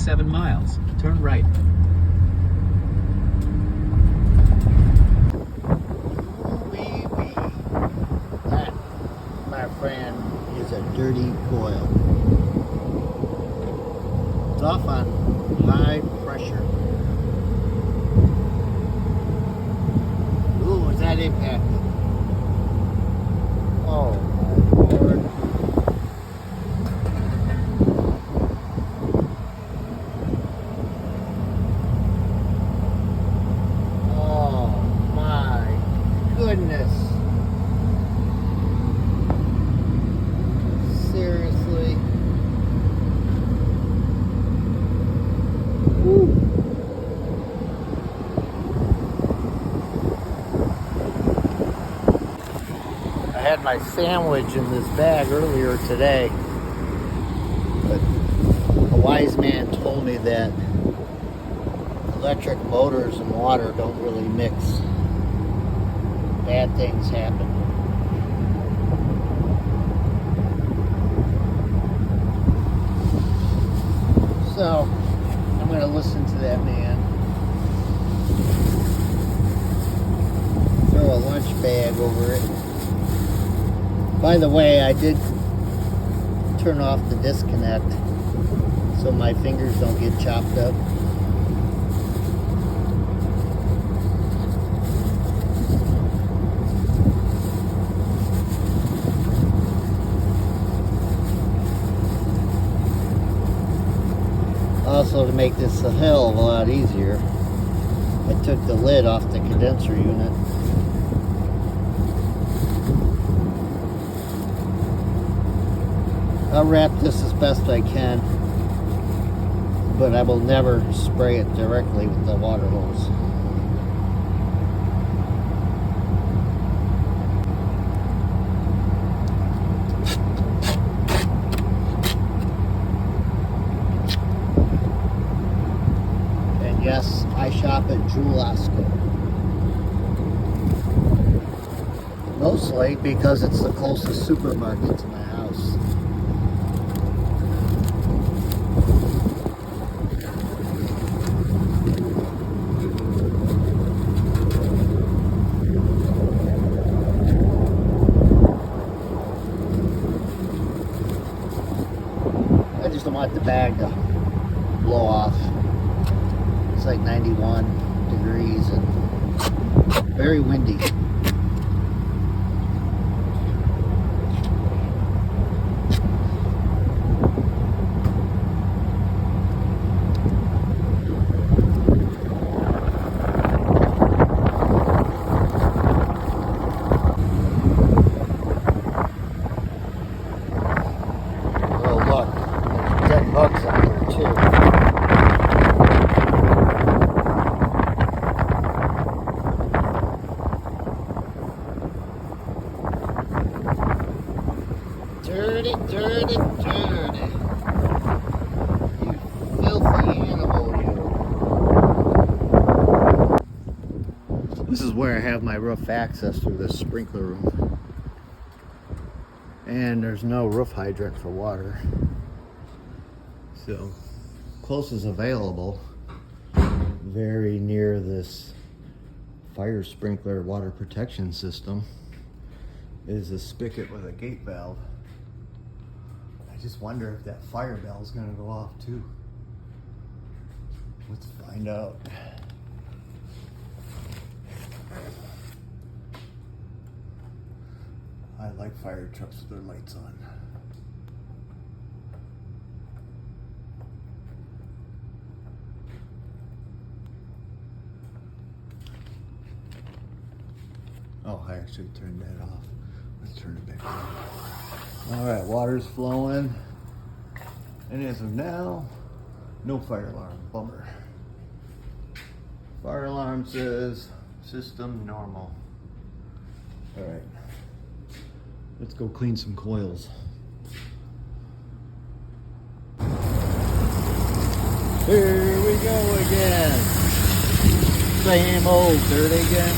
7 miles. Turn right. Wee-wee. That, my friend, is a dirty coil. It's off on high pressure. Ooh, was that impacted? Oh my Lord. Goodness. Seriously. Woo. I had my sandwich in this bag earlier today, but a wise man told me that electric motors and water don't really mix. Bad things happen. So, I'm going to listen to that man. Throw a lunch bag over it. By the way, I did turn off the disconnect so my fingers don't get chopped up. Also, to make this a hell of a lot easier, I took the lid off the condenser unit. I'll wrap this as best I can, but I will never spray it directly with the water hose. Yes, I shop at Julasco. Mostly because it's the closest supermarket to my house. I just don't want the bag to blow off. It's like 91 degrees and very windy. Oh look, there's dead bugs out there too. Dirty, dirty, dirty. You filthy animal, you. This is where I have my roof access through this sprinkler room. And there's no roof hydrant for water. So, closest available, very near this fire sprinkler water protection system, is a spigot with a gate valve. I just wonder if that fire bell is going to go off too. Let's find out. I like fire trucks with their lights on. Oh, I actually turned that off. Let's turn it back on. All right, water's flowing. And as of now, no fire alarm. Bummer. Fire alarm says system normal. All right, let's go clean some coils. Here we go again. Same old dirty again.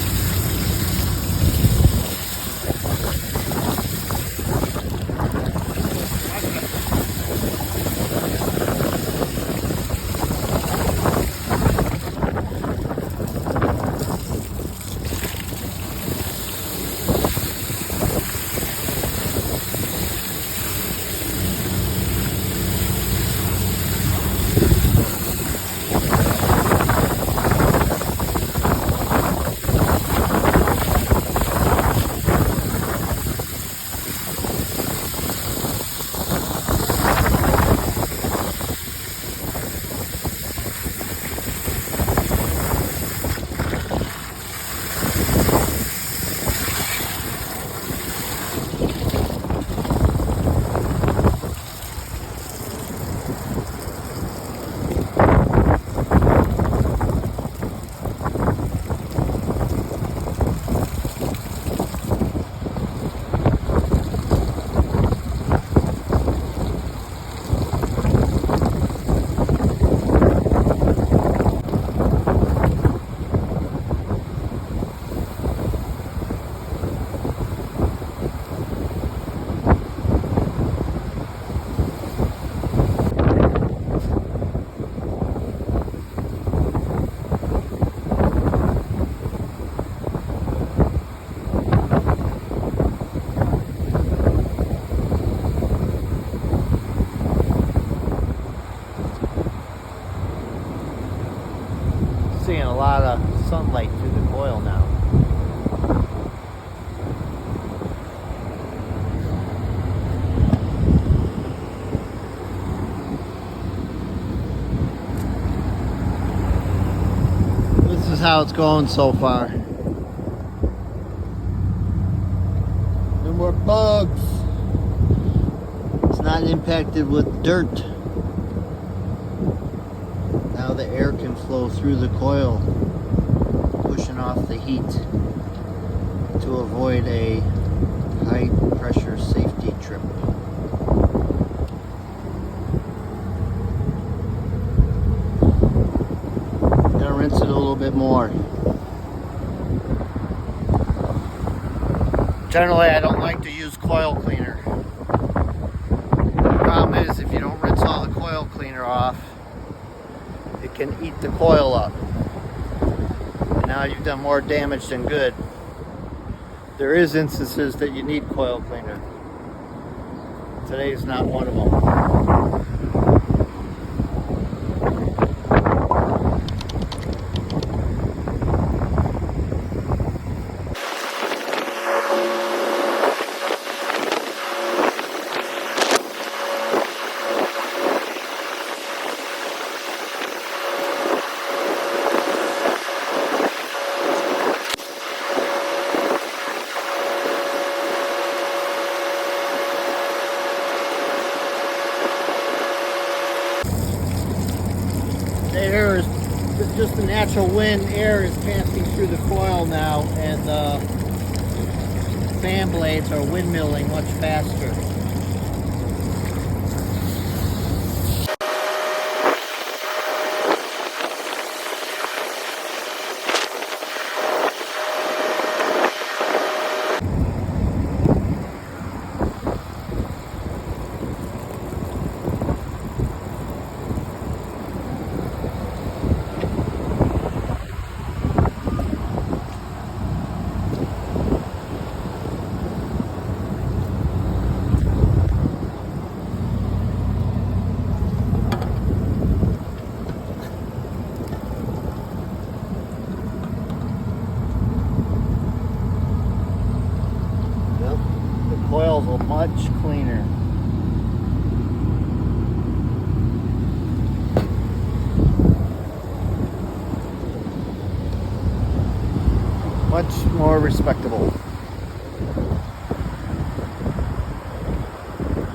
a lot of sunlight through the coil now. This is how it's going so far. No more bugs. It's not impacted with dirt. Now the air can flow through the coil, pushing off the heat to avoid a high pressure safety trip. Gonna rinse it a little bit more. Generally, I don't like to use coil cleaner. The problem is if you don't rinse all the coil cleaner off, it can eat the coil up. And now you've done more damage than good. There is instances that you need coil cleaner. Today is not one of them. The air is just the natural wind. Air is passing through the coil now, and the fan blades are windmilling much faster. Coils are much cleaner. Much more respectable.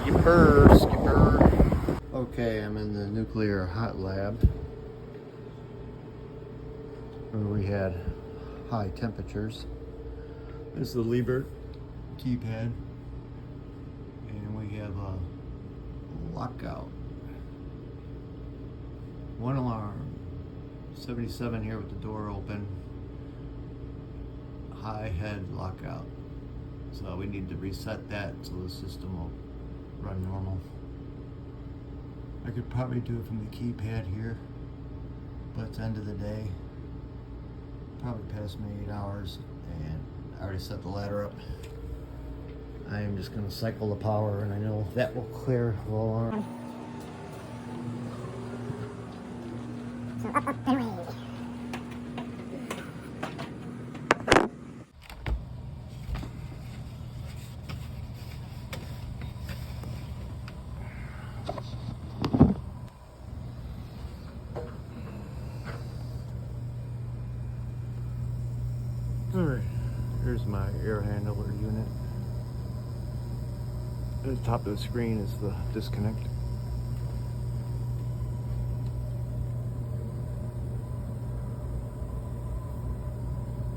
Skipper, skipper. Okay, I'm in the nuclear hot lab where we had high temperatures. This is the Leibert keypad. And we have a lockout. One alarm. 77 here with the door open. High head lockout. So we need to reset that so the system will run normal. I could probably do it from the keypad here, but it's the end of the day. Probably past me 8 hours, and I already set the ladder up. I am just going to cycle the power, and I know that will clear the alarm. So up and away. Alright, here's my air handler unit. At the top of the screen is the disconnect.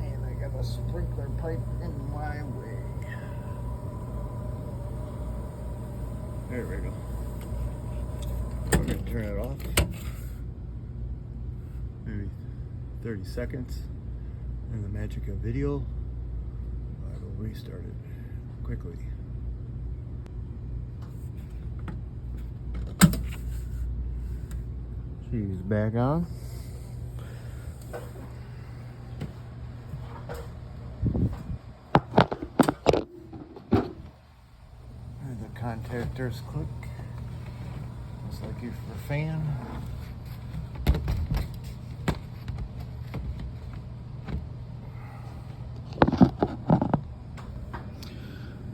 And I got a sprinkler pipe in my way. There we go. I'm going to turn it off. Maybe 30 seconds. And the magic of video, I will restart it quickly. She's back on. And the contactors click, just like your fan.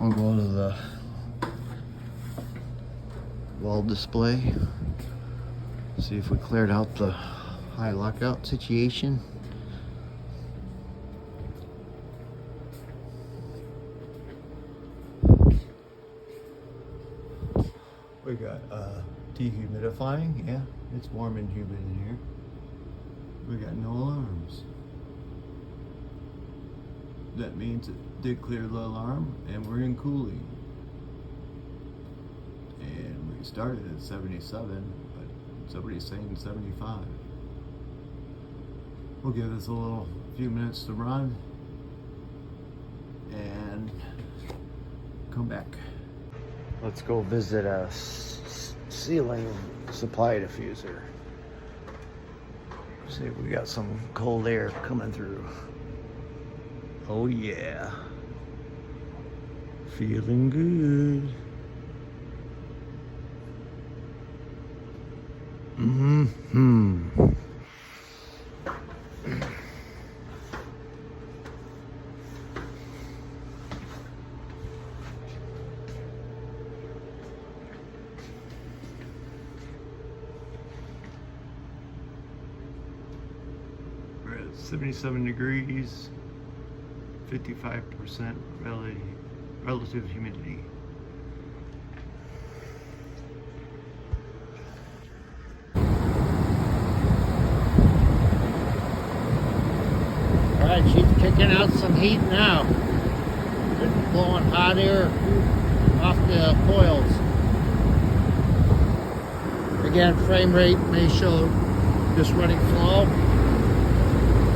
We'll go to the wall display. See if we cleared out the high lockout situation. We got dehumidifying. Yeah, it's warm and humid in here. We got no alarms. That means it did clear the alarm and we're in cooling. And we started at 77, but somebody's saying 75. We'll give this a few minutes to run and come back. Let's go visit a ceiling supply diffuser. See if we got some cold air coming through. Oh yeah. Feeling good. Mm-hmm. We're at 77 degrees, 55% relative humidity. Alright, she's kicking out some heat now. It's blowing hot air off the coils. Again, frame rate may show just running slow.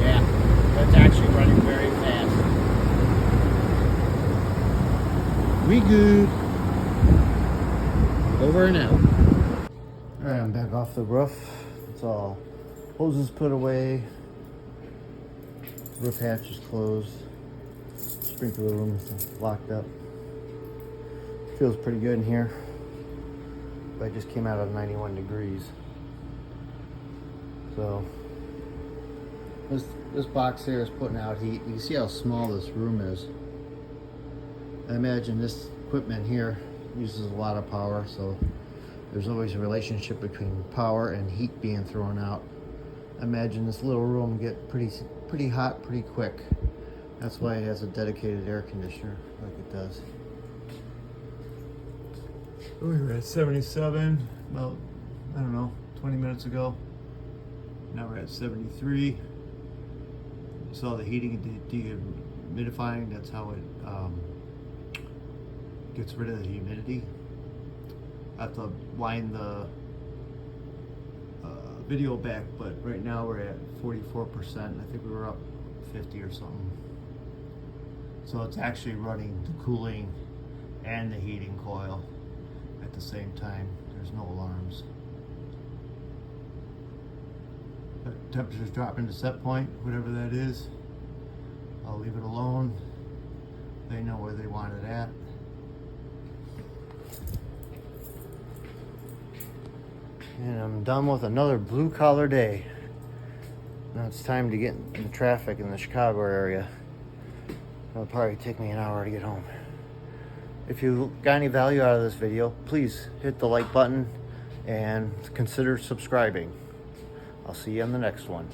Yeah, that's actually running very fast. We good. Over and out. Alright, I'm back off the roof. It's all hoses put away. Roof hatch is closed. Sprinkler room is locked up. Feels pretty good in here. But I just came out of 91 degrees. So this box here is putting out heat. You can see how small this room is. I imagine this equipment here uses a lot of power, so there's always a relationship between power and heat being thrown out. I imagine this little room get pretty hot pretty quick. That's why it has a dedicated air conditioner like it does. We were at 77 about, I don't know, 20 minutes ago. Now we're at 73. You saw the heating and dehumidifying. That's how it gets rid of the humidity. I have to wind the video back, but right now we're at 44%. I think we were up 50 or something. So it's actually running the cooling and the heating coil at the same time. There's no alarms. The temperature's dropping to set point, whatever that is. I'll leave it alone. They know where they want it at. And I'm done with another blue collar day. Now it's time to get in traffic in the Chicago area. It'll probably take me an hour to get home. If you got any value out of this video, please hit the like button and consider subscribing. I'll see you on the next one.